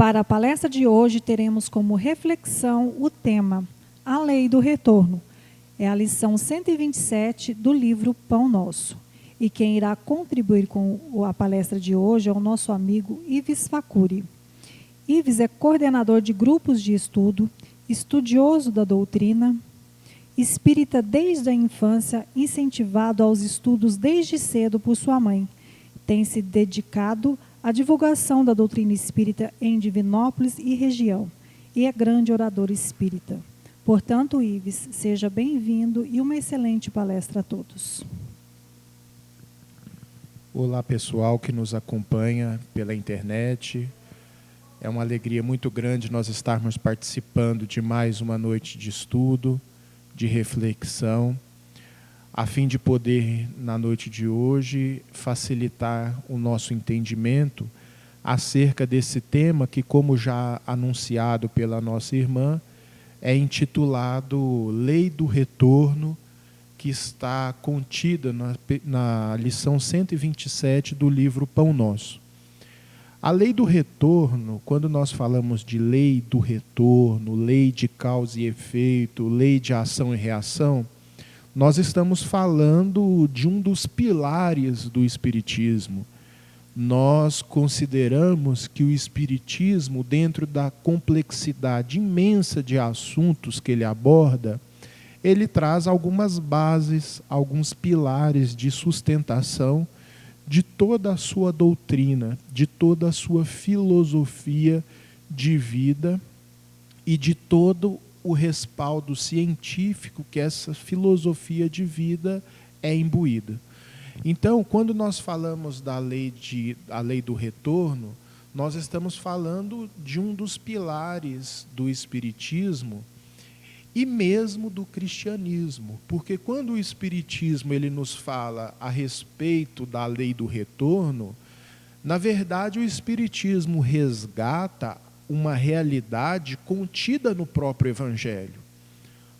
Para a palestra de hoje, teremos como reflexão o tema A Lei do Retorno. É a lição 127 do livro Pão Nosso. E quem irá contribuir com a palestra de hoje é o nosso amigo Ives Facuri. Ives é coordenador de grupos de estudo, estudioso da doutrina, espírita desde a infância, incentivado aos estudos desde cedo por sua mãe. Tem se dedicado à divulgação da doutrina espírita em Divinópolis e região, e é grande orador espírita. Portanto, Ives, seja bem-vindo e uma excelente palestra a todos. Olá, pessoal que nos acompanha pela internet. É uma alegria muito grande nós estarmos participando de mais uma noite de estudo, de reflexão, a fim de poder, na noite de hoje, facilitar o nosso entendimento acerca desse tema que, como já anunciado pela nossa irmã, é intitulado Lei do Retorno, que está contida na lição 127 do livro Pão Nosso. A lei do retorno, quando nós falamos de lei do retorno, lei de causa e efeito, lei de ação e reação, nós estamos falando de um dos pilares do Espiritismo. Nós consideramos que o Espiritismo, dentro da complexidade imensa de assuntos que ele aborda, ele traz algumas bases, alguns pilares de sustentação de toda a sua doutrina, de toda a sua filosofia de vida e de todo o respaldo científico que essa filosofia de vida é imbuída. Então, quando nós falamos da lei do retorno, nós estamos falando de um dos pilares do Espiritismo e mesmo do cristianismo, porque quando o Espiritismo ele nos fala a respeito da lei do retorno, na verdade o Espiritismo resgata uma realidade contida no próprio Evangelho.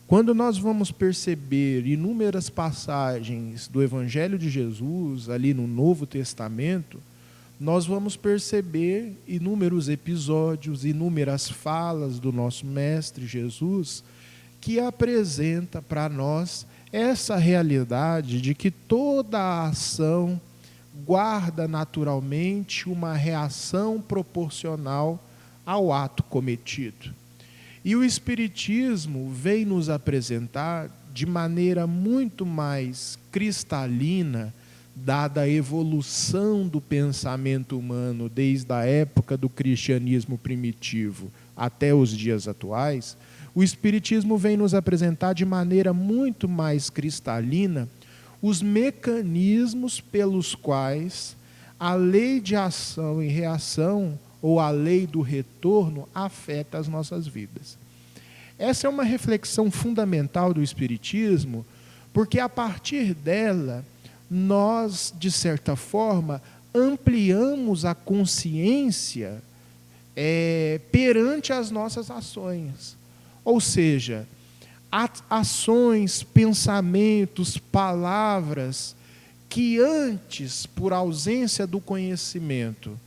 Quando nós vamos perceber inúmeras passagens do Evangelho de Jesus, ali no Novo Testamento, nós vamos perceber inúmeros episódios, inúmeras falas do nosso Mestre Jesus, que apresenta para nós essa realidade de que toda a ação guarda naturalmente uma reação proporcional ao ato cometido. E o Espiritismo vem nos apresentar de maneira muito mais cristalina, dada a evolução do pensamento humano desde a época do cristianismo primitivo até os dias atuais, o Espiritismo vem nos apresentar de maneira muito mais cristalina os mecanismos pelos quais a lei de ação e reação, ou a lei do retorno, afeta as nossas vidas. Essa é uma reflexão fundamental do Espiritismo, porque a partir dela, nós, de certa forma, ampliamos a consciência perante as nossas ações. Ou seja, ações, pensamentos, palavras que antes, por ausência do conhecimento,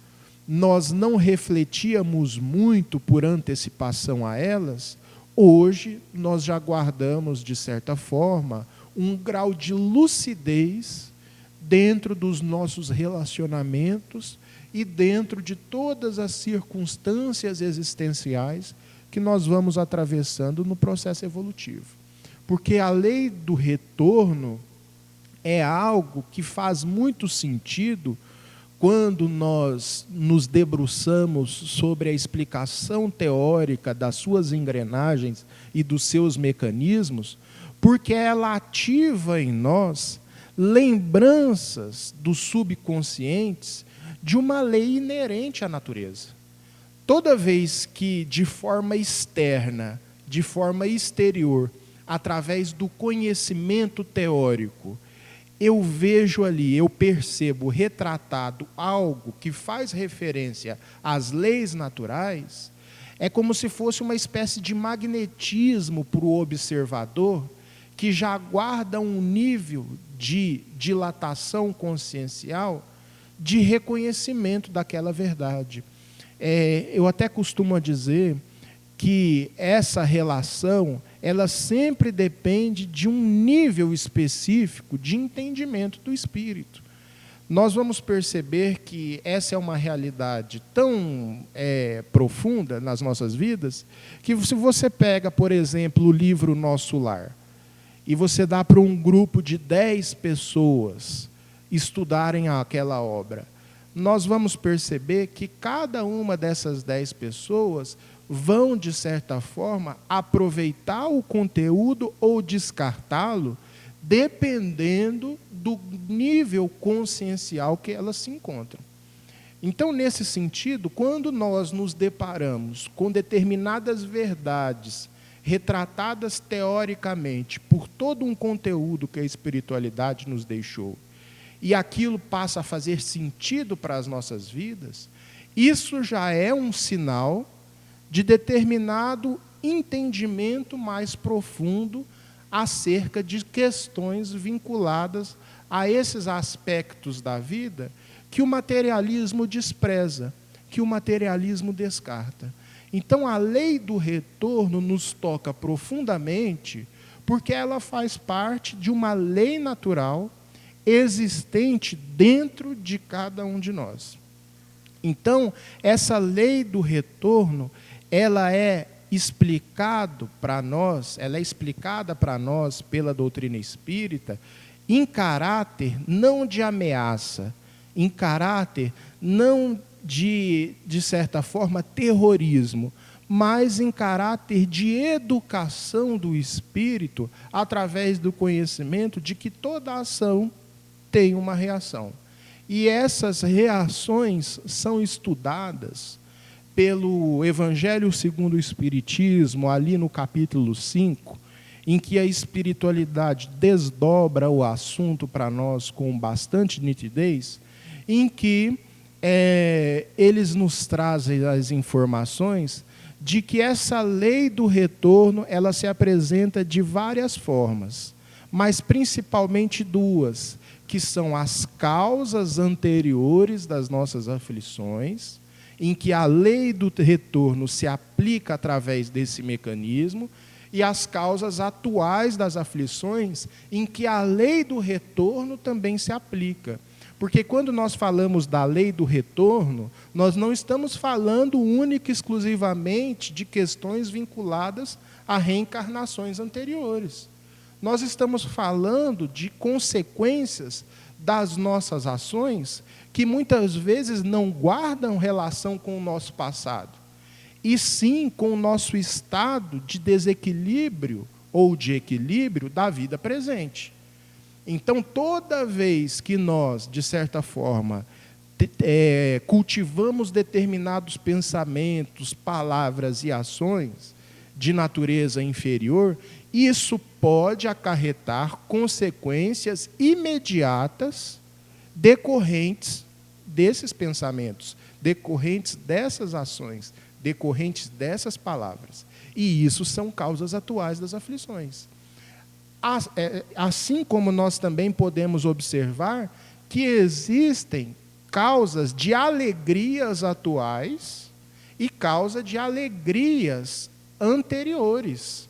nós não refletíamos muito por antecipação a elas, hoje nós já guardamos, de certa forma, um grau de lucidez dentro dos nossos relacionamentos e dentro de todas as circunstâncias existenciais que nós vamos atravessando no processo evolutivo. Porque a lei do retorno é algo que faz muito sentido quando nós nos debruçamos sobre a explicação teórica das suas engrenagens e dos seus mecanismos, porque ela ativa em nós lembranças dos subconscientes de uma lei inerente à natureza. Toda vez que, de forma externa, de forma exterior, através do conhecimento teórico, eu vejo ali, eu percebo retratado algo que faz referência às leis naturais, é como se fosse uma espécie de magnetismo para o observador que já guarda um nível de dilatação consciencial de reconhecimento daquela verdade. Eu até costumo dizer que essa relação, ela sempre depende de um nível específico de entendimento do espírito. Nós vamos perceber que essa é uma realidade tão profunda nas nossas vidas, que se você pega, por exemplo, o livro Nosso Lar, e você dá para um grupo de 10 pessoas estudarem aquela obra, nós vamos perceber que cada uma dessas 10 pessoas vão, de certa forma, aproveitar o conteúdo ou descartá-lo, dependendo do nível consciencial que elas se encontram. Então, nesse sentido, quando nós nos deparamos com determinadas verdades retratadas teoricamente por todo um conteúdo que a espiritualidade nos deixou, e aquilo passa a fazer sentido para as nossas vidas, isso já é um sinal de determinado entendimento mais profundo acerca de questões vinculadas a esses aspectos da vida que o materialismo despreza, que o materialismo descarta. Então, a lei do retorno nos toca profundamente, porque ela faz parte de uma lei natural existente dentro de cada um de nós. Então, essa lei do retorno, ela é explicada para nós pela doutrina espírita em caráter não de ameaça, em caráter não de certa forma, terrorismo, mas em caráter de educação do espírito, através do conhecimento de que toda ação tem uma reação. E essas reações são estudadas pelo Evangelho segundo o Espiritismo, ali no capítulo 5, em que a espiritualidade desdobra o assunto para nós com bastante nitidez, em que eles nos trazem as informações de que essa lei do retorno, ela se apresenta de várias formas, mas principalmente duas, que são as causas anteriores das nossas aflições, em que a lei do retorno se aplica através desse mecanismo, e as causas atuais das aflições, em que a lei do retorno também se aplica. Porque quando nós falamos da lei do retorno, nós não estamos falando única e exclusivamente de questões vinculadas a reencarnações anteriores. Nós estamos falando de consequências das nossas ações que muitas vezes não guardam relação com o nosso passado, e sim com o nosso estado de desequilíbrio ou de equilíbrio da vida presente. Então, toda vez que nós, de certa forma, cultivamos determinados pensamentos, palavras e ações de natureza inferior, isso pode acarretar consequências imediatas decorrentes desses pensamentos, decorrentes dessas ações, decorrentes dessas palavras. E isso são causas atuais das aflições. Assim como nós também podemos observar que existem causas de alegrias atuais e causa de alegrias anteriores.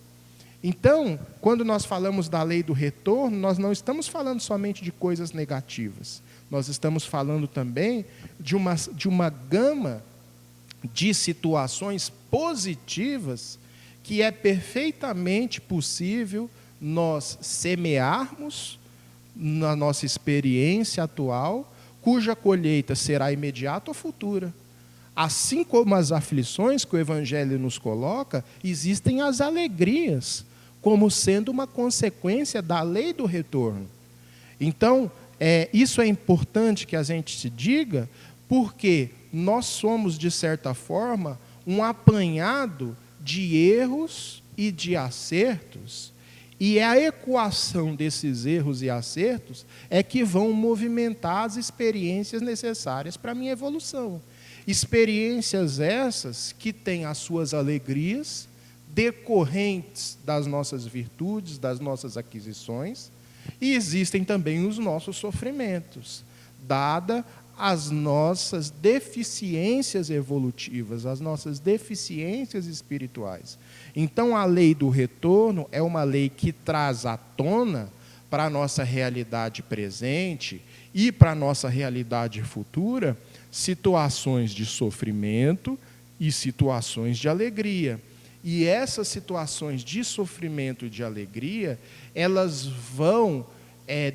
Então, quando nós falamos da lei do retorno, nós não estamos falando somente de coisas negativas. Nós estamos falando também de uma gama de situações positivas que é perfeitamente possível nós semearmos na nossa experiência atual, cuja colheita será imediata ou futura. Assim como as aflições que o Evangelho nos coloca, existem as alegrias, como sendo uma consequência da lei do retorno. Então, isso é importante que a gente se diga, porque nós somos, de certa forma, um apanhado de erros e de acertos, e a equação desses erros e acertos é que vão movimentar as experiências necessárias para a minha evolução. Experiências essas que têm as suas alegrias, decorrentes das nossas virtudes, das nossas aquisições, e existem também os nossos sofrimentos, dada as nossas deficiências evolutivas, as nossas deficiências espirituais. Então, a lei do retorno é uma lei que traz à tona para a nossa realidade presente e para a nossa realidade futura situações de sofrimento e situações de alegria. E essas situações de sofrimento e de alegria, elas vão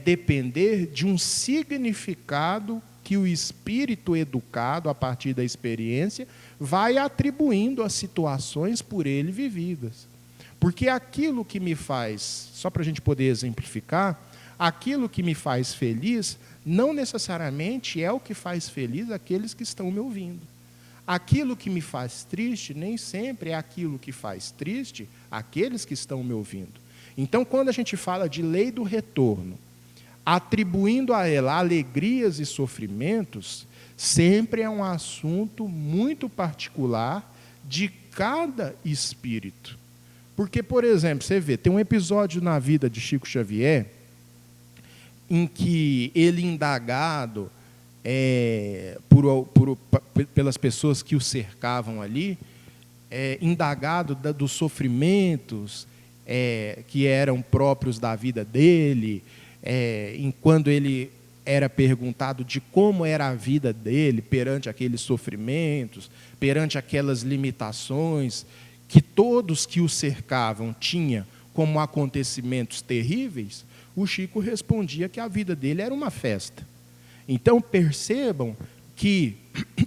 depender de um significado que o espírito educado, a partir da experiência, vai atribuindo às situações por ele vividas. Porque aquilo que me faz, só para a gente poder exemplificar, aquilo que me faz feliz, não necessariamente é o que faz feliz aqueles que estão me ouvindo. Aquilo que me faz triste, nem sempre é aquilo que faz triste aqueles que estão me ouvindo. Então, quando a gente fala de lei do retorno, atribuindo a ela alegrias e sofrimentos, sempre é um assunto muito particular de cada espírito. Porque, por exemplo, você vê, tem um episódio na vida de Chico Xavier em que ele, indagado pelas pessoas que o cercavam ali, indagado dos sofrimentos que eram próprios da vida dele, quando ele era perguntado de como era a vida dele perante aqueles sofrimentos, perante aquelas limitações que todos que o cercavam tinham como acontecimentos terríveis, o Chico respondia que a vida dele era uma festa. Então, percebam que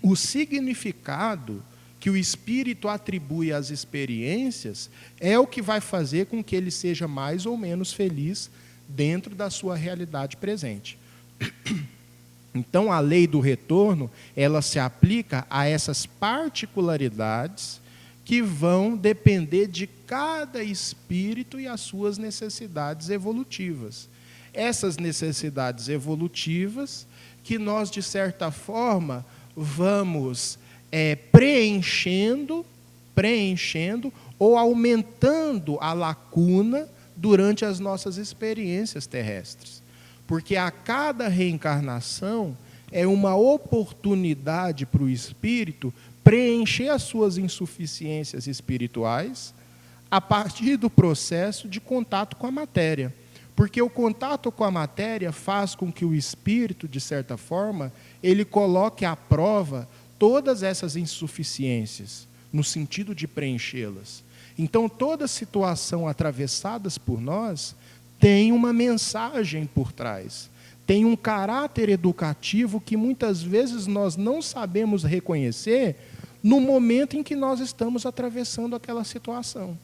o significado que o espírito atribui às experiências é o que vai fazer com que ele seja mais ou menos feliz dentro da sua realidade presente. Então, a lei do retorno, ela se aplica a essas particularidades que vão depender de cada espírito e as suas necessidades evolutivas. Essas necessidades evolutivas que nós, de certa forma, vamos preenchendo ou aumentando a lacuna durante as nossas experiências terrestres. Porque a cada reencarnação é uma oportunidade para o espírito preencher as suas insuficiências espirituais a partir do processo de contato com a matéria. Porque o contato com a matéria faz com que o espírito, de certa forma, ele coloque à prova todas essas insuficiências, no sentido de preenchê-las. Então, toda situação atravessadas por nós tem uma mensagem por trás, tem um caráter educativo que muitas vezes nós não sabemos reconhecer no momento em que nós estamos atravessando aquela situação.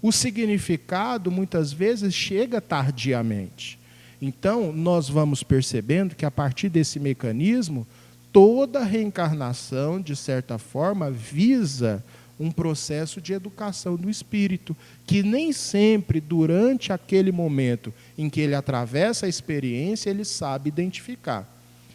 O significado, muitas vezes, chega tardiamente. Então, nós vamos percebendo que, a partir desse mecanismo, toda reencarnação, de certa forma, visa um processo de educação do espírito, que nem sempre, durante aquele momento em que ele atravessa a experiência, ele sabe identificar.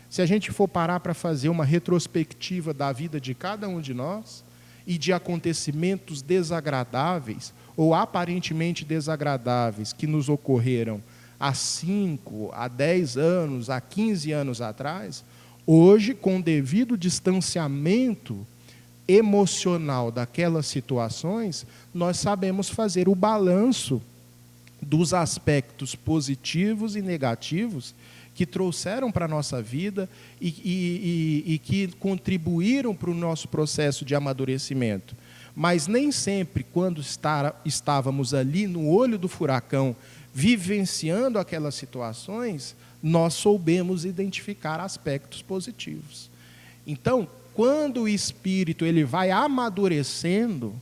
Se a gente for parar para fazer uma retrospectiva da vida de cada um de nós, e de acontecimentos desagradáveis, ou aparentemente desagradáveis, que nos ocorreram há 5, há 10 anos, há 15 anos atrás, hoje, com o devido distanciamento emocional daquelas situações, nós sabemos fazer o balanço dos aspectos positivos e negativos que trouxeram para a nossa vida e que contribuíram para o nosso processo de amadurecimento. Mas nem sempre, quando estávamos ali no olho do furacão, vivenciando aquelas situações, nós soubemos identificar aspectos positivos. Então, quando o espírito ele vai amadurecendo,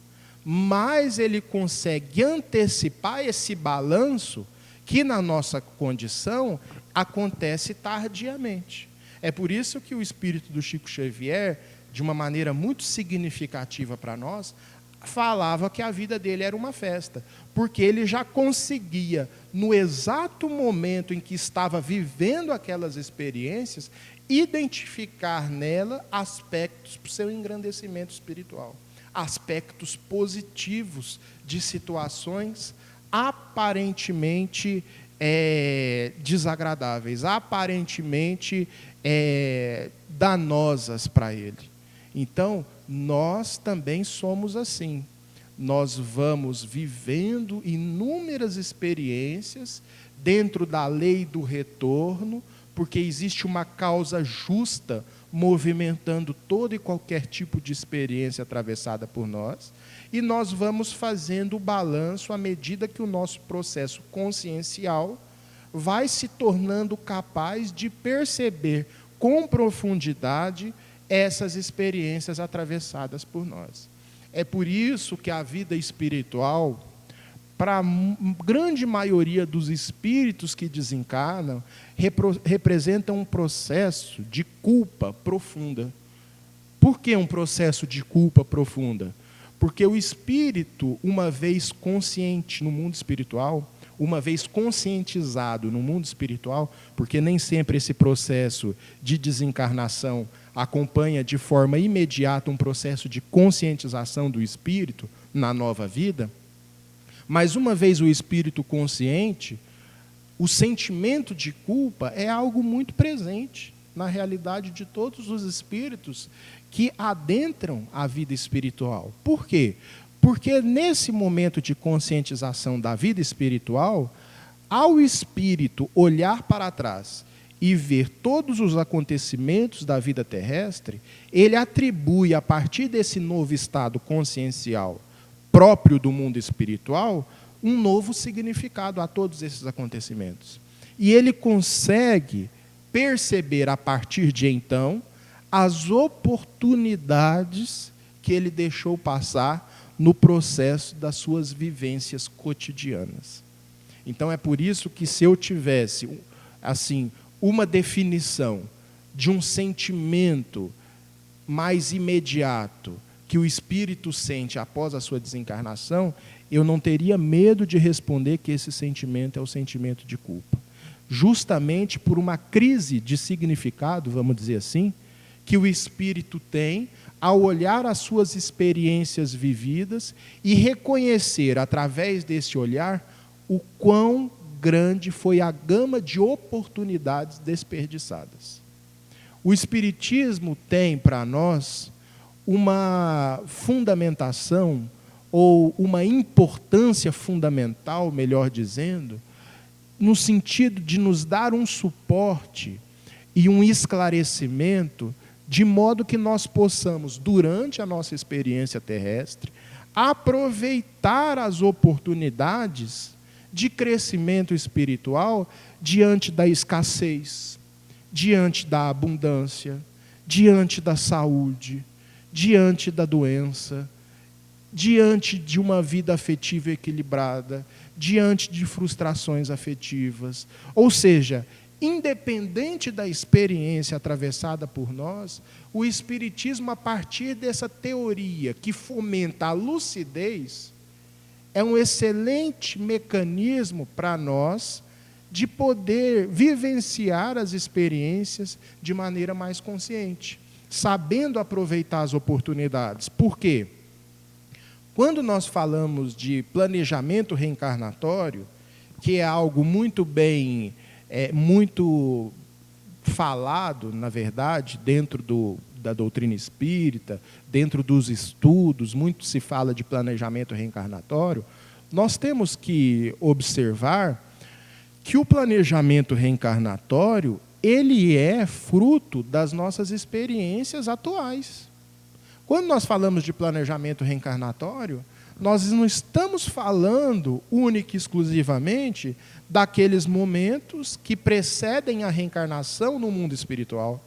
mais ele consegue antecipar esse balanço que, na nossa condição, acontece tardiamente. É por isso que o espírito do Chico Xavier, de uma maneira muito significativa para nós, falava que a vida dele era uma festa, porque ele já conseguia, no exato momento em que estava vivendo aquelas experiências, identificar nela aspectos para o seu engrandecimento espiritual, aspectos positivos de situações aparentemente desagradáveis, aparentemente danosas para ele. Então, nós também somos assim. Nós vamos vivendo inúmeras experiências dentro da lei do retorno, porque existe uma causa justa movimentando todo e qualquer tipo de experiência atravessada por nós, e nós vamos fazendo o balanço à medida que o nosso processo consciencial vai se tornando capaz de perceber com profundidade essas experiências atravessadas por nós. É por isso que a vida espiritual, para a grande maioria dos espíritos que desencarnam, representa um processo de culpa profunda. Por que um processo de culpa profunda? Porque o espírito, uma vez consciente no mundo espiritual, uma vez conscientizado no mundo espiritual, porque nem sempre esse processo de desencarnação acompanha de forma imediata um processo de conscientização do espírito na nova vida, mas uma vez o espírito consciente, o sentimento de culpa é algo muito presente na realidade de todos os espíritos que adentram a vida espiritual. Por quê? Porque nesse momento de conscientização da vida espiritual, ao espírito olhar para trás e ver todos os acontecimentos da vida terrestre, ele atribui, a partir desse novo estado consciencial próprio do mundo espiritual, um novo significado a todos esses acontecimentos. E ele consegue perceber, a partir de então, as oportunidades que ele deixou passar no processo das suas vivências cotidianas. Então, é por isso que, se eu tivesse assim uma definição de um sentimento mais imediato que o espírito sente após a sua desencarnação, eu não teria medo de responder que esse sentimento é o sentimento de culpa. Justamente por uma crise de significado, vamos dizer assim, que o espírito tem ao olhar as suas experiências vividas e reconhecer, através desse olhar, o quão grande foi a gama de oportunidades desperdiçadas. O Espiritismo tem para nós uma fundamentação, ou uma importância fundamental, melhor dizendo, no sentido de nos dar um suporte e um esclarecimento, de modo que nós possamos, durante a nossa experiência terrestre, aproveitar as oportunidades de crescimento espiritual diante da escassez, diante da abundância, diante da saúde, diante da doença, diante de uma vida afetiva equilibrada, diante de frustrações afetivas. Ou seja, independente da experiência atravessada por nós, o Espiritismo, a partir dessa teoria que fomenta a lucidez, é um excelente mecanismo para nós de poder vivenciar as experiências de maneira mais consciente, sabendo aproveitar as oportunidades. Por quê? Quando nós falamos de planejamento reencarnatório, que é algo muito bem, muito falado, na verdade, dentro da doutrina espírita, dentro dos estudos, muito se fala de planejamento reencarnatório, nós temos que observar que o planejamento reencarnatório, ele é fruto das nossas experiências atuais. Quando nós falamos de planejamento reencarnatório, nós não estamos falando única e exclusivamente daqueles momentos que precedem a reencarnação no mundo espiritual.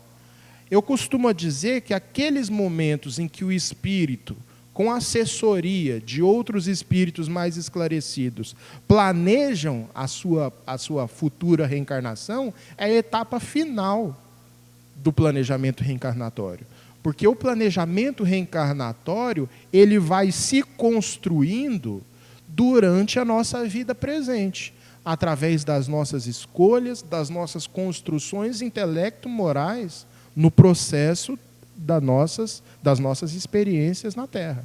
Eu costumo dizer que aqueles momentos em que o espírito, com assessoria de outros espíritos mais esclarecidos, planejam a sua futura reencarnação, é a etapa final do planejamento reencarnatório. Porque o planejamento reencarnatório, ele vai se construindo durante a nossa vida presente, através das nossas escolhas, das nossas construções intelecto-morais, no processo das nossas experiências na Terra.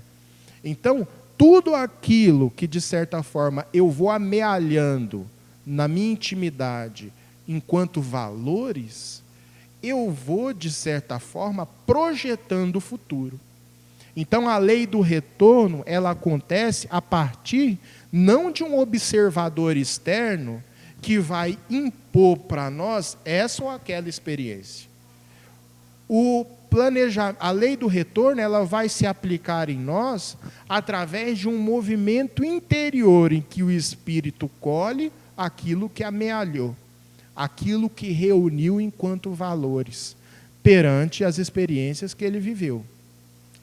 Então, tudo aquilo que, de certa forma, eu vou amealhando na minha intimidade enquanto valores, eu vou, de certa forma, projetando o futuro. Então, a lei do retorno, ela acontece a partir não de um observador externo que vai impor para nós essa ou aquela experiência. A lei do retorno, ela vai se aplicar em nós através de um movimento interior em que o espírito colhe aquilo que amealhou, aquilo que reuniu enquanto valores perante as experiências que ele viveu.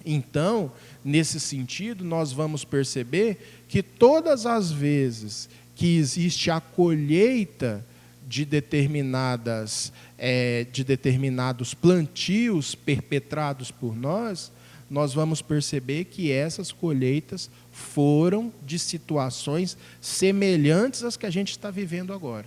Então, nesse sentido, nós vamos perceber que todas as vezes que existe a colheita de determinados plantios perpetrados por nós vamos perceber que essas colheitas foram de situações semelhantes às que a gente está vivendo agora,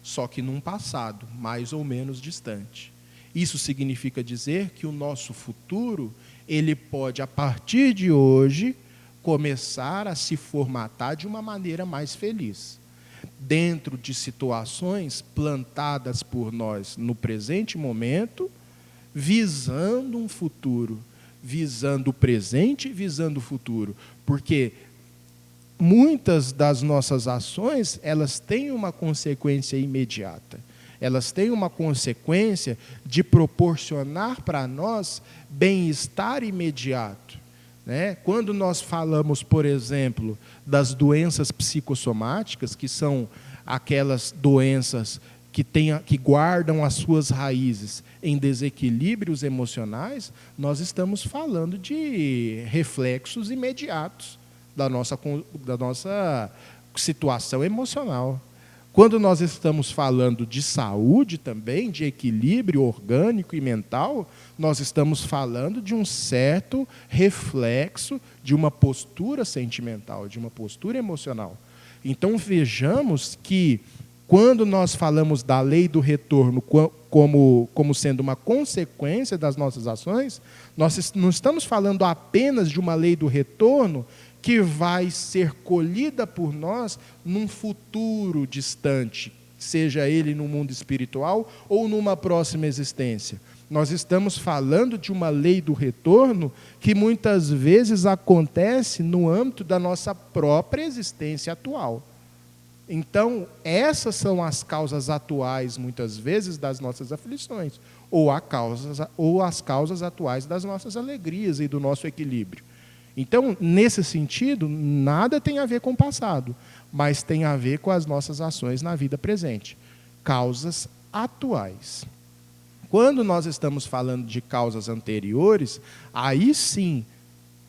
só que num passado mais ou menos distante. Isso significa dizer que o nosso futuro, ele pode, a partir de hoje, começar a se formatar de uma maneira mais feliz, dentro de situações plantadas por nós no presente momento, visando um futuro, visando o presente e visando o futuro, porque muitas das nossas ações, elas têm uma consequência imediata, elas têm uma consequência de proporcionar para nós bem-estar imediato. Quando nós falamos, por exemplo, das doenças psicossomáticas, que são aquelas doenças que guardam as suas raízes em desequilíbrios emocionais, nós estamos falando de reflexos imediatos da nossa situação emocional. Quando nós estamos falando de saúde também, de equilíbrio orgânico e mental, nós estamos falando de um certo reflexo de uma postura sentimental, de uma postura emocional. Então, vejamos que, quando nós falamos da lei do retorno como sendo uma consequência das nossas ações, nós não estamos falando apenas de uma lei do retorno que vai ser colhida por nós num futuro distante, seja ele no mundo espiritual ou numa próxima existência. Nós estamos falando de uma lei do retorno que muitas vezes acontece no âmbito da nossa própria existência atual. Então, essas são as causas atuais, muitas vezes, das nossas aflições, ou as causas atuais das nossas alegrias e do nosso equilíbrio. Então, nesse sentido, nada tem a ver com o passado, mas tem a ver com as nossas ações na vida presente. Causas atuais. Quando nós estamos falando de causas anteriores, aí sim,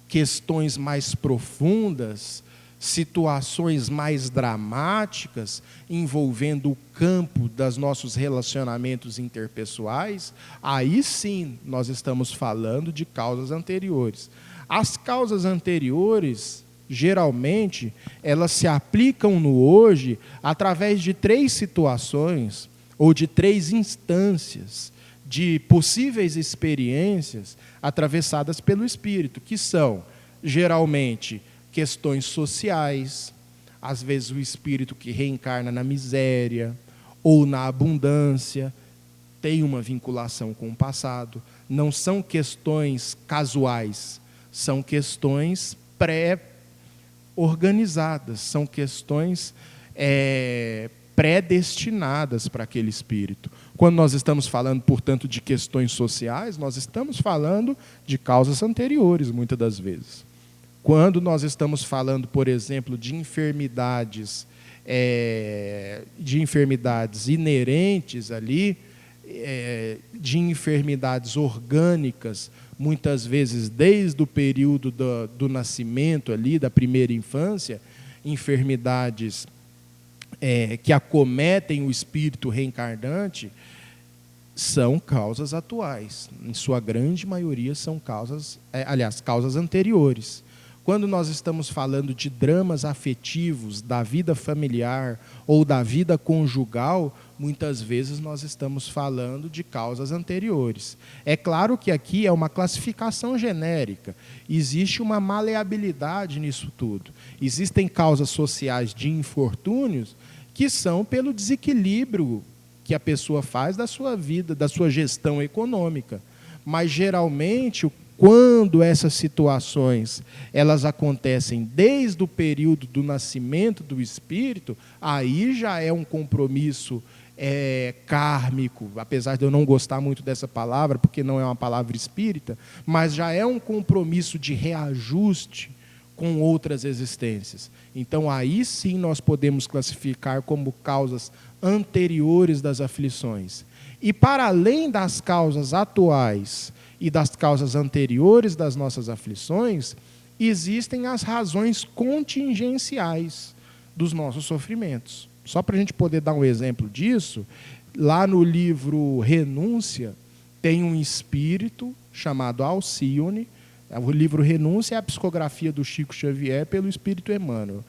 questões mais profundas, situações mais dramáticas, envolvendo o campo dos nossos relacionamentos interpessoais, aí sim nós estamos falando de causas anteriores. As causas anteriores, geralmente, elas se aplicam no hoje através de 3 situações ou de 3 instâncias de possíveis experiências atravessadas pelo espírito, que são, geralmente, questões sociais, às vezes o espírito que reencarna na miséria ou na abundância, tem uma vinculação com o passado. Não são questões casuais, são questões pré-organizadas, são questões predestinadas para aquele espírito. Quando nós estamos falando, portanto, de questões sociais, nós estamos falando de causas anteriores, muitas das vezes. Quando nós estamos falando, por exemplo, de enfermidades inerentes ali, de enfermidades orgânicas, muitas vezes desde o período do nascimento ali, da primeira infância, enfermidades que acometem o espírito reencarnante, são causas atuais. Em sua grande maioria são causas anteriores. Quando nós estamos falando de dramas afetivos, da vida familiar ou da vida conjugal, muitas vezes nós estamos falando de causas anteriores. É claro que aqui é uma classificação genérica, existe uma maleabilidade nisso tudo. Existem causas sociais de infortúnios que são pelo desequilíbrio que a pessoa faz da sua vida, da sua gestão econômica. Mas, geralmente, quando essas situações elas acontecem desde o período do nascimento do espírito, aí já é um compromisso kármico, apesar de eu não gostar muito dessa palavra, porque não é uma palavra espírita, mas já é um compromisso de reajuste com outras existências. Então, aí sim nós podemos classificar como causas anteriores das aflições. E para além das causas atuais e das causas anteriores das nossas aflições, existem as razões contingenciais dos nossos sofrimentos. Só para a gente poder dar um exemplo disso, lá no livro Renúncia, tem um espírito chamado Alcione. O livro Renúncia é a psicografia do Chico Xavier pelo espírito Emmanuel.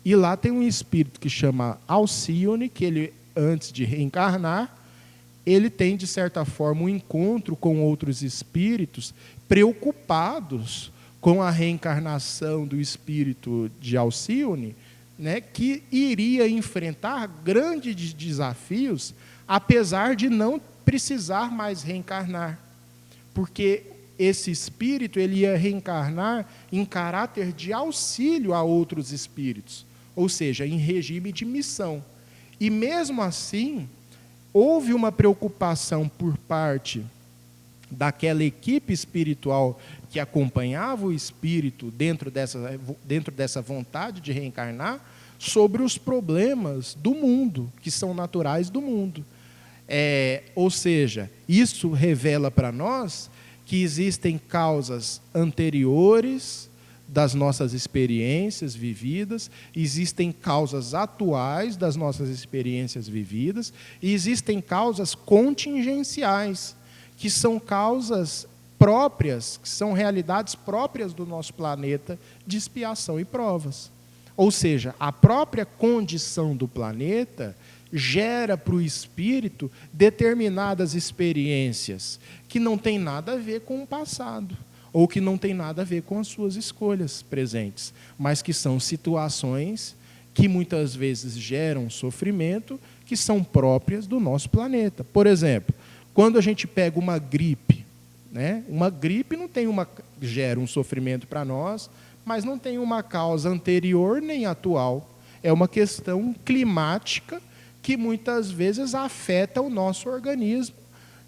E lá tem um espírito que chama Alcione, que ele, antes de reencarnar, ele tem, de certa forma, um encontro com outros espíritos preocupados com a reencarnação do espírito de Alcione, né, que iria enfrentar grandes desafios, apesar de não precisar mais reencarnar. Porque esse espírito ele ia reencarnar em caráter de auxílio a outros espíritos, ou seja, em regime de missão. E mesmo assim, houve uma preocupação por parte daquela equipe espiritual que acompanhava o espírito dentro dessa vontade de reencarnar, sobre os problemas do mundo, que são naturais do mundo. Ou seja, isso revela para nós que existem causas anteriores das nossas experiências vividas, existem causas atuais das nossas experiências vividas, e existem causas contingenciais, que são causas próprias, que são realidades próprias do nosso planeta de expiação e provas. Ou seja, a própria condição do planeta gera para o espírito determinadas experiências que não tem nada a ver com o passado, ou que não tem nada a ver com as suas escolhas presentes, mas que são situações que muitas vezes geram sofrimento, que são próprias do nosso planeta. Por exemplo, quando a gente pega uma gripe, né? Uma gripe gera um sofrimento para nós, mas não tem uma causa anterior nem atual. É uma questão climática que muitas vezes afeta o nosso organismo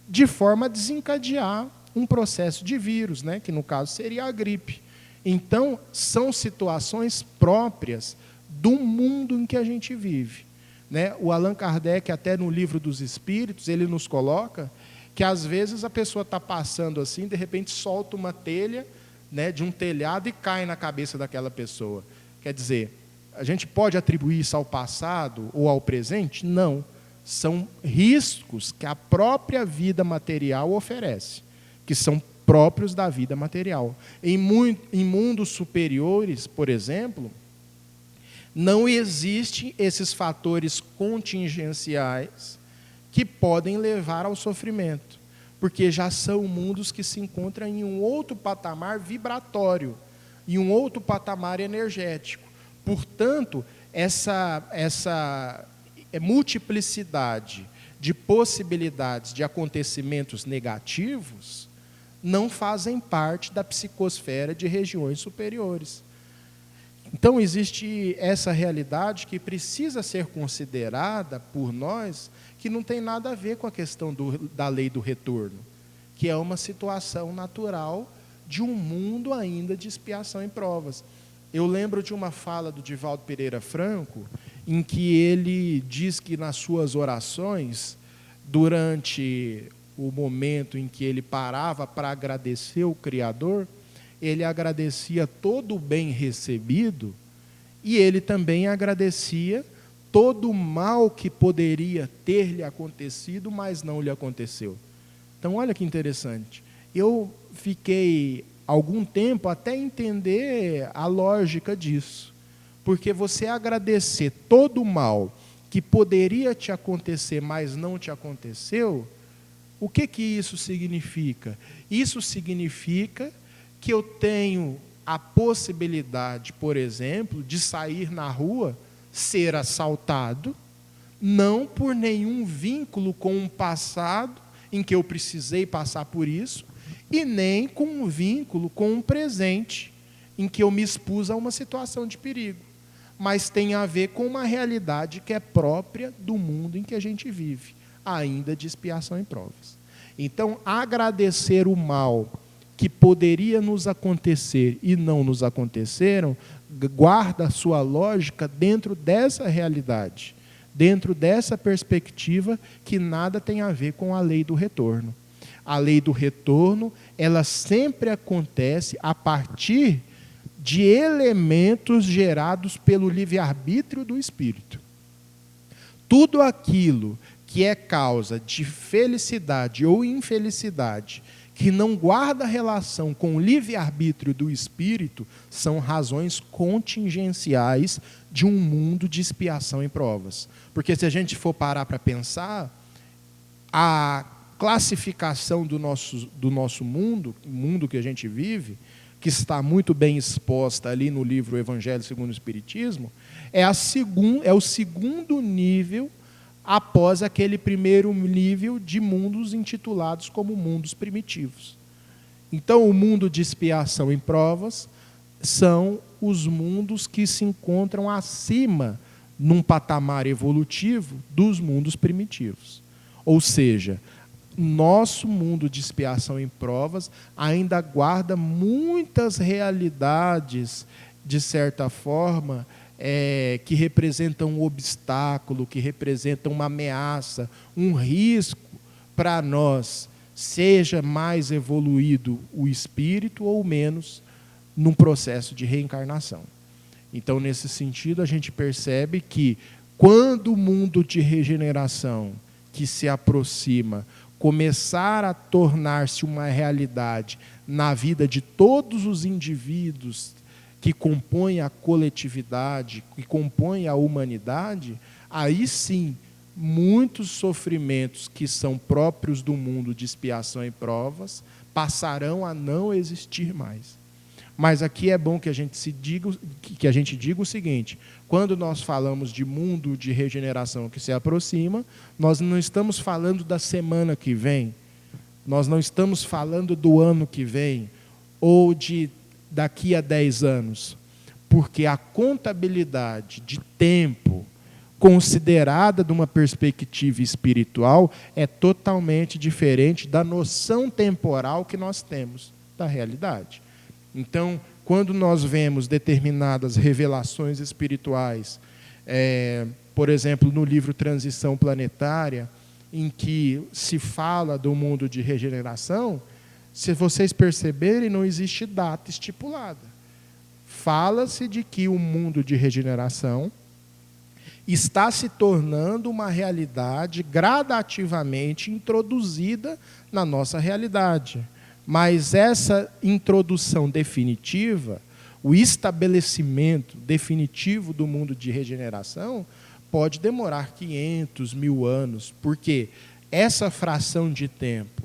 de forma a desencadear um processo de vírus, né? Que no caso seria a gripe. Então, são situações próprias do mundo em que a gente vive, né? O Allan Kardec, até no Livro dos Espíritos, ele nos coloca que às vezes a pessoa está passando assim, de repente solta uma telha, né, de um telhado e cai na cabeça daquela pessoa. Quer dizer, a gente pode atribuir isso ao passado ou ao presente? Não. São riscos que a própria vida material oferece, que são próprios da vida material. Em mundos superiores, por exemplo, não existem esses fatores contingenciais que podem levar ao sofrimento, porque já são mundos que se encontram em um outro patamar vibratório, em um outro patamar energético. Portanto, essa multiplicidade de possibilidades de acontecimentos negativos não fazem parte da psicosfera de regiões superiores. Então, existe essa realidade que precisa ser considerada por nós, que não tem nada a ver com a questão da lei do retorno, que é uma situação natural de um mundo ainda de expiação e provas. Eu lembro de uma fala do Divaldo Pereira Franco, em que ele diz que nas suas orações, durante o momento em que ele parava para agradecer o Criador, ele agradecia todo o bem recebido e ele também agradecia todo o mal que poderia ter lhe acontecido, mas não lhe aconteceu. Então, olha que interessante. Eu fiquei algum tempo até entender a lógica disso, porque você agradecer todo o mal que poderia te acontecer, mas não te aconteceu, o que isso significa? Isso significa que eu tenho a possibilidade, por exemplo, de sair na rua, ser assaltado, não por nenhum vínculo com um passado em que eu precisei passar por isso, e nem com um vínculo com um presente em que eu me expus a uma situação de perigo, mas tem a ver com uma realidade que é própria do mundo em que a gente vive, ainda de expiação e provas. Então, agradecer o mal que poderia nos acontecer e não nos aconteceram, guarda a sua lógica dentro dessa realidade, dentro dessa perspectiva que nada tem a ver com a lei do retorno. A lei do retorno, ela sempre acontece a partir de elementos gerados pelo livre-arbítrio do espírito. Tudo aquilo que é causa de felicidade ou infelicidade, que não guarda relação com o livre-arbítrio do espírito, são razões contingenciais de um mundo de expiação e provas. Porque se a gente for parar para pensar, a classificação do nosso mundo, o mundo que a gente vive, que está muito bem exposta ali no livro Evangelho segundo o Espiritismo, é o segundo nível após aquele primeiro nível de mundos intitulados como mundos primitivos. Então, o mundo de expiação e provas são os mundos que se encontram acima, num patamar evolutivo, dos mundos primitivos. Ou seja, nosso mundo de expiação e provas ainda guarda muitas realidades, de certa forma, que representam um obstáculo, que representam uma ameaça, um risco para nós, seja mais evoluído o espírito ou menos num processo de reencarnação. Então, nesse sentido, a gente percebe que quando o mundo de regeneração que se aproxima começar a tornar-se uma realidade na vida de todos os indivíduos que compõem a coletividade, que compõem a humanidade, aí sim, muitos sofrimentos que são próprios do mundo de expiação e provas passarão a não existir mais. Mas aqui é bom que a gente diga o seguinte: quando nós falamos de mundo de regeneração que se aproxima, nós não estamos falando da semana que vem, nós não estamos falando do ano que vem, ou de daqui a 10 anos, porque a contabilidade de tempo considerada de uma perspectiva espiritual é totalmente diferente da noção temporal que nós temos da realidade. Então, quando nós vemos determinadas revelações espirituais, por exemplo, no livro Transição Planetária, em que se fala do mundo de regeneração, se vocês perceberem, não existe data estipulada. Fala-se de que o mundo de regeneração está se tornando uma realidade gradativamente introduzida na nossa realidade. Mas essa introdução definitiva, o estabelecimento definitivo do mundo de regeneração, pode demorar 500, 1000 anos, porque essa fração de tempo,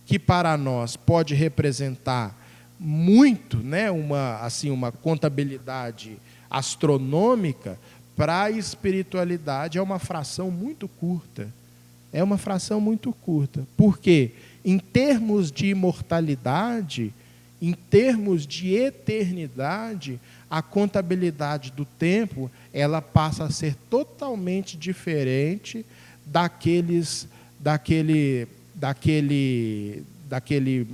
que para nós pode representar muito, né, uma contabilidade astronômica, para a espiritualidade é uma fração muito curta. É uma fração muito curta. Por quê? Em termos de imortalidade, em termos de eternidade, a contabilidade do tempo, ela passa a ser totalmente diferente daquele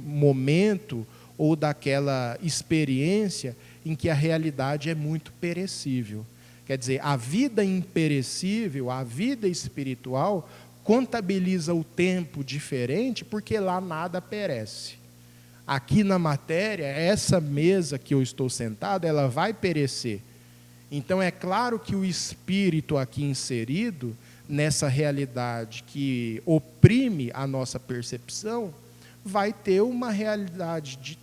momento ou daquela experiência em que a realidade é muito perecível. Quer dizer, a vida imperecível, a vida espiritual, contabiliza o tempo diferente porque lá nada perece. Aqui na matéria, essa mesa que eu estou sentado, ela vai perecer. Então é claro que o espírito aqui inserido, nessa realidade que oprime a nossa percepção, vai ter uma realidade de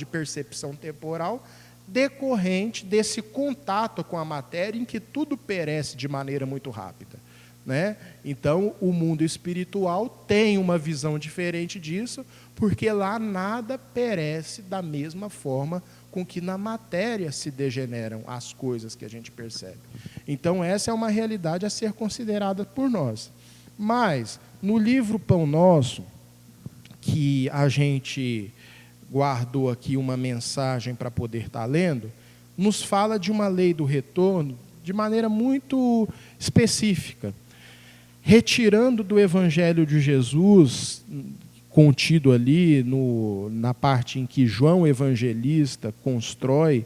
percepção temporal, decorrente desse contato com a matéria em que tudo perece de maneira muito rápida. Né? Então, o mundo espiritual tem uma visão diferente disso, porque lá nada perece da mesma forma com que na matéria se degeneram as coisas que a gente percebe. Então, essa é uma realidade a ser considerada por nós. Mas, no livro Pão Nosso, que a gente guardou aqui uma mensagem para poder estar lendo, nos fala de uma lei do retorno de maneira muito específica, retirando do Evangelho de Jesus, contido ali na parte em que João Evangelista constrói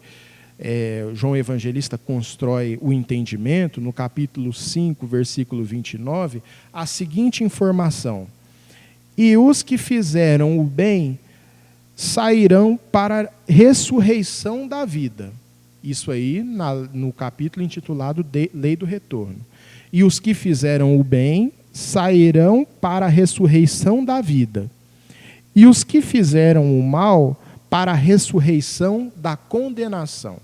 o entendimento, no capítulo 5, versículo 29, a seguinte informação: e os que fizeram o bem sairão para a ressurreição da vida. Isso aí no capítulo intitulado Lei do Retorno. E os que fizeram o bem sairão para a ressurreição da vida. E os que fizeram o mal para a ressurreição da condenação.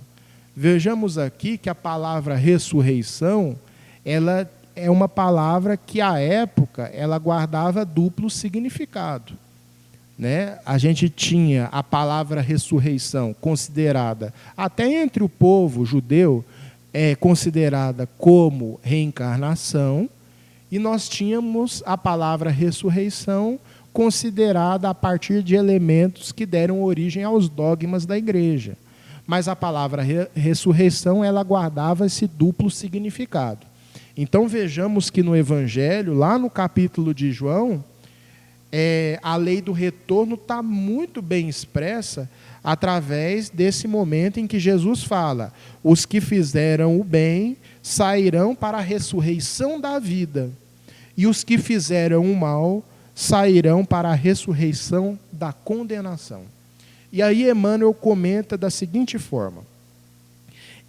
Vejamos aqui que a palavra ressurreição, ela é uma palavra que, à época, ela guardava duplo significado. Né? A gente tinha a palavra ressurreição considerada, até entre o povo judeu, considerada como reencarnação, e nós tínhamos a palavra ressurreição considerada a partir de elementos que deram origem aos dogmas da igreja. Mas a palavra ressurreição, ela guardava esse duplo significado. Então vejamos que no Evangelho, lá no capítulo de João, a lei do retorno está muito bem expressa através desse momento em que Jesus fala: os que fizeram o bem sairão para a ressurreição da vida, e os que fizeram o mal sairão para a ressurreição da condenação. E aí Emmanuel comenta da seguinte forma: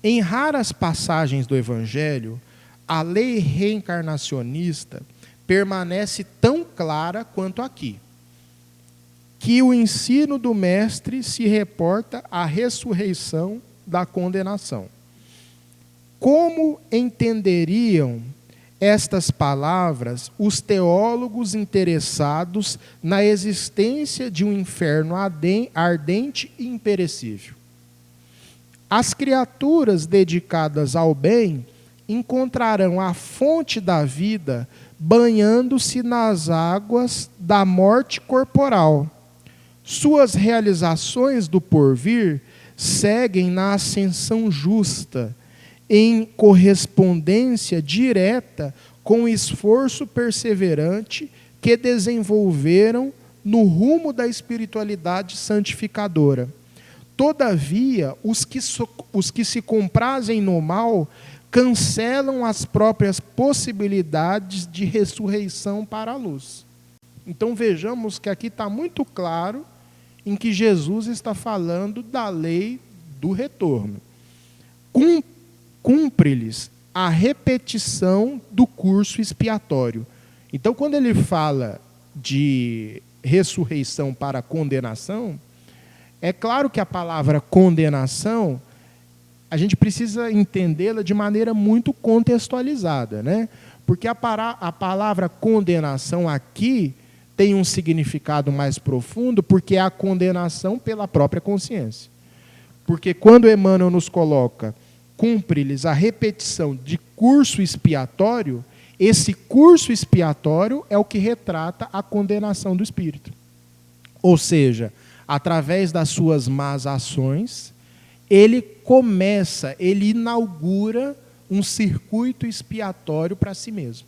em raras passagens do Evangelho, a lei reencarnacionista permanece tão clara quanto aqui, que o ensino do Mestre se reporta à ressurreição da condenação. Como entenderiam estas palavras os teólogos interessados na existência de um inferno ardente e imperecível? As criaturas dedicadas ao bem encontrarão a fonte da vida banhando-se nas águas da morte corporal. Suas realizações do porvir seguem na ascensão justa, em correspondência direta com o esforço perseverante que desenvolveram no rumo da espiritualidade santificadora. Todavia, os que se comprazem no mal cancelam as próprias possibilidades de ressurreição para a luz. Então vejamos que aqui está muito claro em que Jesus está falando da lei do retorno. Cumpre-lhes a repetição do curso expiatório. Então, quando ele fala de ressurreição para condenação, é claro que a palavra condenação, a gente precisa entendê-la de maneira muito contextualizada, né? Porque a palavra condenação aqui tem um significado mais profundo, porque é a condenação pela própria consciência. Porque quando Emmanuel nos coloca, cumpre-lhes a repetição de curso expiatório, esse curso expiatório é o que retrata a condenação do espírito. Ou seja, através das suas más ações, ele inaugura um circuito expiatório para si mesmo,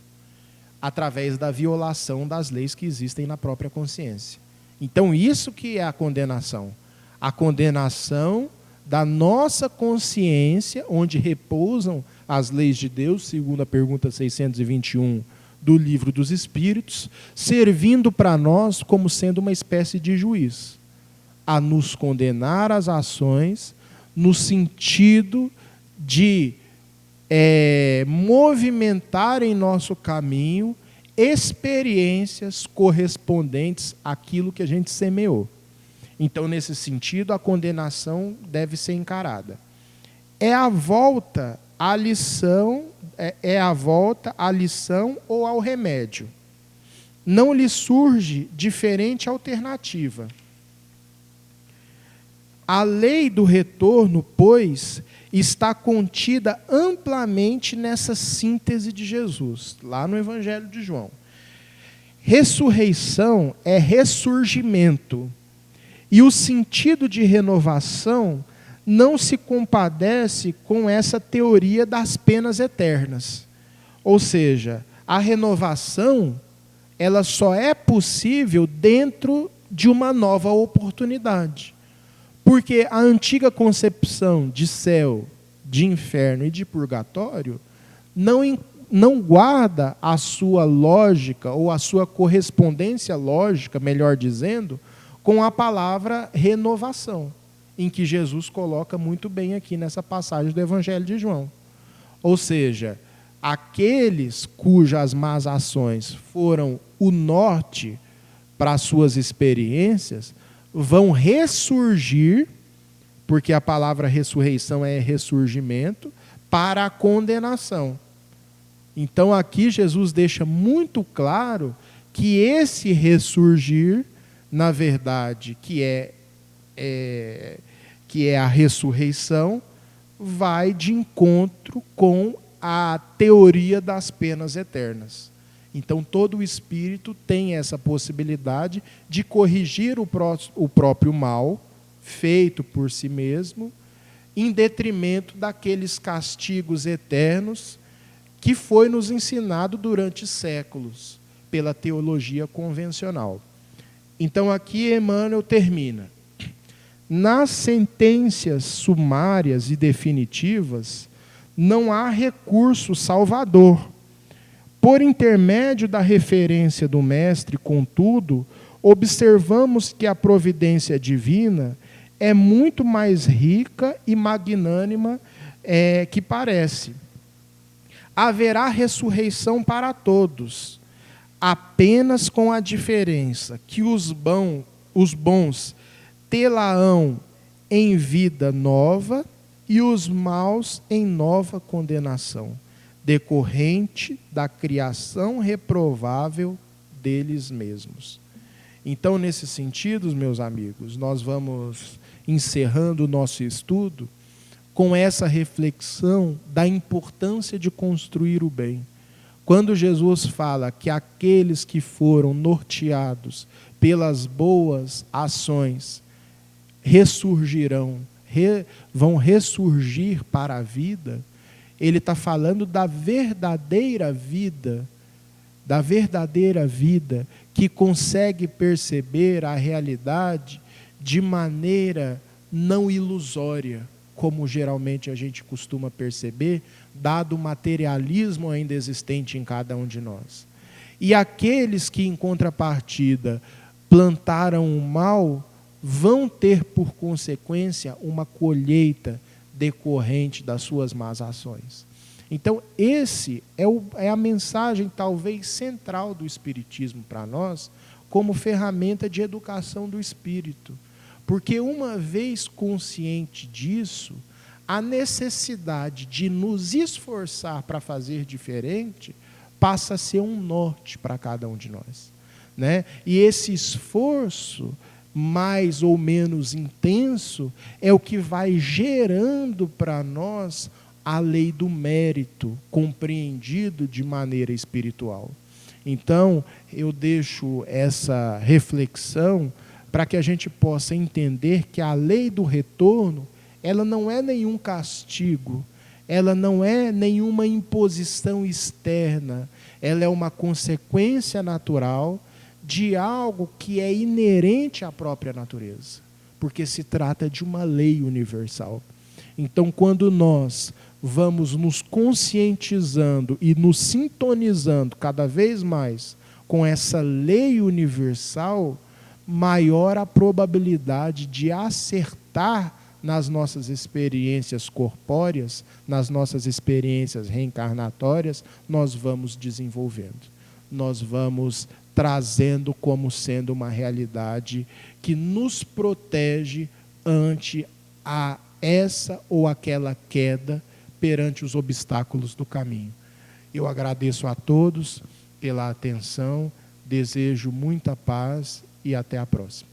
através da violação das leis que existem na própria consciência. Então, isso que é a condenação. A condenação da nossa consciência, onde repousam as leis de Deus, segundo a pergunta 621 do Livro dos Espíritos, servindo para nós como sendo uma espécie de juiz, a nos condenar as ações no sentido de movimentar em nosso caminho experiências correspondentes àquilo que a gente semeou. Então, nesse sentido, a condenação deve ser encarada. É a volta à lição ou ao remédio. Não lhe surge diferente alternativa. A lei do retorno, pois, está contida amplamente nessa síntese de Jesus, lá no Evangelho de João. Ressurreição é ressurgimento, e o sentido de renovação não se compadece com essa teoria das penas eternas. Ou seja, a renovação, ela só é possível dentro de uma nova oportunidade. Porque a antiga concepção de céu, de inferno e de purgatório não guarda a sua lógica ou a sua correspondência lógica, melhor dizendo, com a palavra renovação, em que Jesus coloca muito bem aqui nessa passagem do Evangelho de João. Ou seja, aqueles cujas más ações foram o norte para as suas experiências, vão ressurgir, porque a palavra ressurreição é ressurgimento, para a condenação. Então aqui Jesus deixa muito claro que esse ressurgir, na verdade, que é a ressurreição, vai de encontro com a teoria das penas eternas. Então, todo o espírito tem essa possibilidade de corrigir o próprio mal feito por si mesmo, em detrimento daqueles castigos eternos que foi nos ensinado durante séculos pela teologia convencional. Então, aqui Emmanuel termina. Nas sentenças sumárias e definitivas, não há recurso salvador. Por intermédio da referência do Mestre, contudo, observamos que a providência divina é muito mais rica e magnânima que parece. Haverá ressurreição para todos, apenas com a diferença que os bons tê-la-ão em vida nova e os maus em nova condenação, decorrente da criação reprovável deles mesmos. Então, nesses sentidos, meus amigos, nós vamos encerrando o nosso estudo com essa reflexão da importância de construir o bem. Quando Jesus fala que aqueles que foram norteados pelas boas ações ressurgirão, vão ressurgir para a vida, ele está falando da verdadeira vida que consegue perceber a realidade de maneira não ilusória, como geralmente a gente costuma perceber, dado o materialismo ainda existente em cada um de nós. E aqueles que, em contrapartida, plantaram o mal, vão ter por consequência uma colheita decorrente das suas más ações. Então, esse é a mensagem talvez central do Espiritismo para nós, como ferramenta de educação do espírito. Porque uma vez consciente disso, a necessidade de nos esforçar para fazer diferente passa a ser um norte para cada um de nós, né? E esse esforço, mais ou menos intenso, é o que vai gerando para nós a lei do mérito, compreendido de maneira espiritual. Então, eu deixo essa reflexão para que a gente possa entender que a lei do retorno, ela não é nenhum castigo, ela não é nenhuma imposição externa, ela é uma consequência natural de algo que é inerente à própria natureza, porque se trata de uma lei universal. Então, quando nós vamos nos conscientizando e nos sintonizando cada vez mais com essa lei universal, maior a probabilidade de acertar nas nossas experiências corpóreas, nas nossas experiências reencarnatórias, nós vamos desenvolvendo. Nós vamos trazendo como sendo uma realidade que nos protege ante essa ou aquela queda perante os obstáculos do caminho. Eu agradeço a todos pela atenção, desejo muita paz e até a próxima.